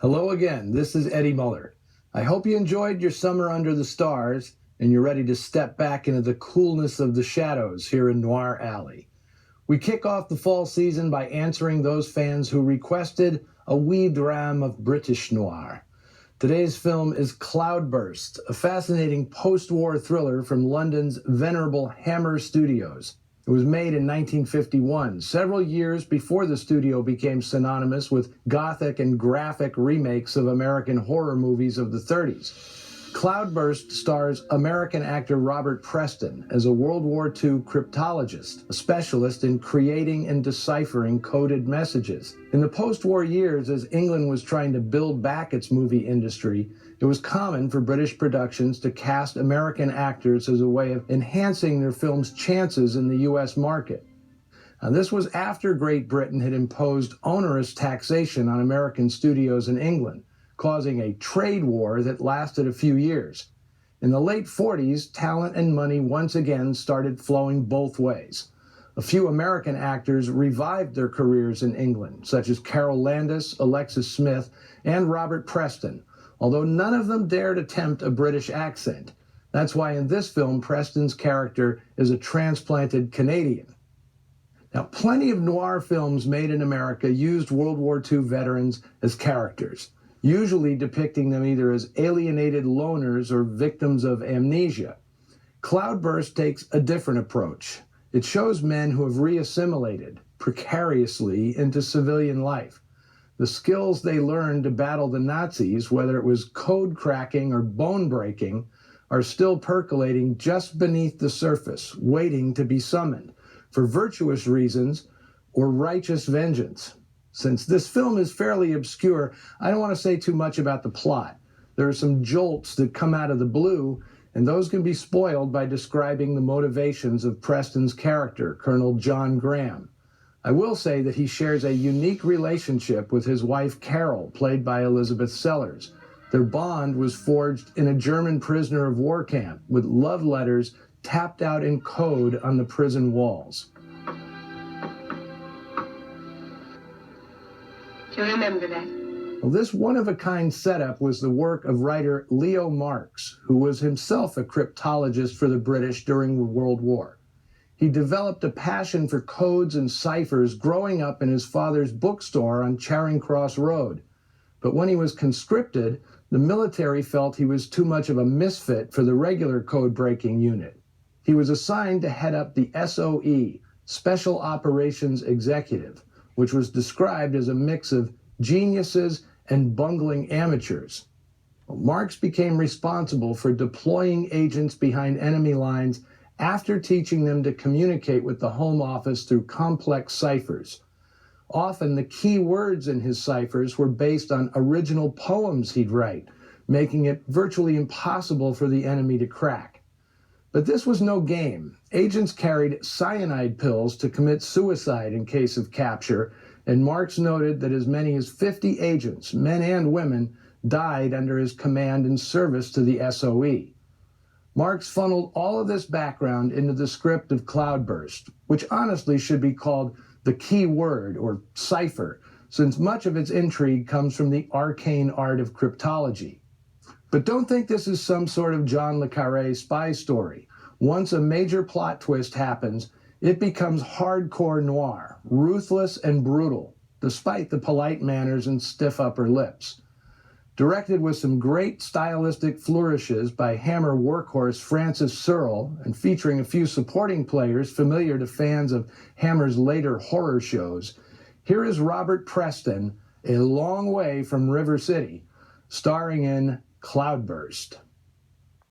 Hello again, this is Eddie Muller. I hope you enjoyed your summer under the stars and you're ready to step back into the coolness of the shadows here in Noir Alley. We kick off the fall season by answering those fans who requested a wee dram of British noir. Today's film is Cloudburst, a fascinating post-war thriller from London's venerable Hammer Studios. It was made in 1951, several years before the studio became synonymous with gothic and graphic remakes of American horror movies of the 30s. Cloudburst stars American actor Robert Preston as a World War II cryptologist, a specialist in creating and deciphering coded messages. In the post-war years, as England was trying to build back its movie industry, it was common for British productions to cast American actors as a way of enhancing their film's chances in the U.S. market. Now, this was after Great Britain had imposed onerous taxation on American studios in England, causing a trade war that lasted a few years. In the late 40s, talent and money once again started flowing both ways. A few American actors revived their careers in England, such as Carol Landis, Alexis Smith, and Robert Preston, although none of them dared attempt a British accent. That's why in this film, Preston's character is a transplanted Canadian. Now, plenty of noir films made in America used World War II veterans as characters, usually depicting them either as alienated loners or victims of amnesia. Cloudburst takes a different approach. It shows men who have reassimilated precariously into civilian life. The skills they learned to battle the Nazis, whether it was code cracking or bone breaking, are still percolating just beneath the surface, waiting to be summoned for virtuous reasons or righteous vengeance. Since this film is fairly obscure, I don't want to say too much about the plot. There are some jolts that come out of the blue, and those can be spoiled by describing the motivations of Preston's character, Colonel John Graham. I will say that he shares a unique relationship with his wife Carol, played by Elizabeth Sellers. Their bond was forged in a German prisoner of war camp, with love letters tapped out in code on the prison walls. Do you remember that? Well, this one-of-a-kind setup was the work of writer Leo Marx, who was himself a cryptologist for the British during the World War. He developed a passion for codes and ciphers growing up in his father's bookstore on Charing Cross Road. But when he was conscripted, the military felt he was too much of a misfit for the regular code-breaking unit. He was assigned to head up the SOE, Special Operations Executive, which was described as a mix of geniuses and bungling amateurs. Marx became responsible for deploying agents behind enemy lines after teaching them to communicate with the Home Office through complex ciphers. Often the key words in his ciphers were based on original poems he'd write, making it virtually impossible for the enemy to crack. But this was no game. Agents carried cyanide pills to commit suicide in case of capture, and Marx noted that as many as 50 agents, men and women, died under his command and service to the SOE. Marx funneled all of this background into the script of Cloudburst, which honestly should be called the key word, or cipher, since much of its intrigue comes from the arcane art of cryptology. But don't think this is some sort of John le Carré spy story. Once a major plot twist happens, it becomes hardcore noir, ruthless and brutal, despite the polite manners and stiff upper lips. Directed with some great stylistic flourishes by Hammer workhorse Francis Searle, and featuring a few supporting players familiar to fans of Hammer's later horror shows, here is Robert Preston, a long way from River City, starring in Cloudburst.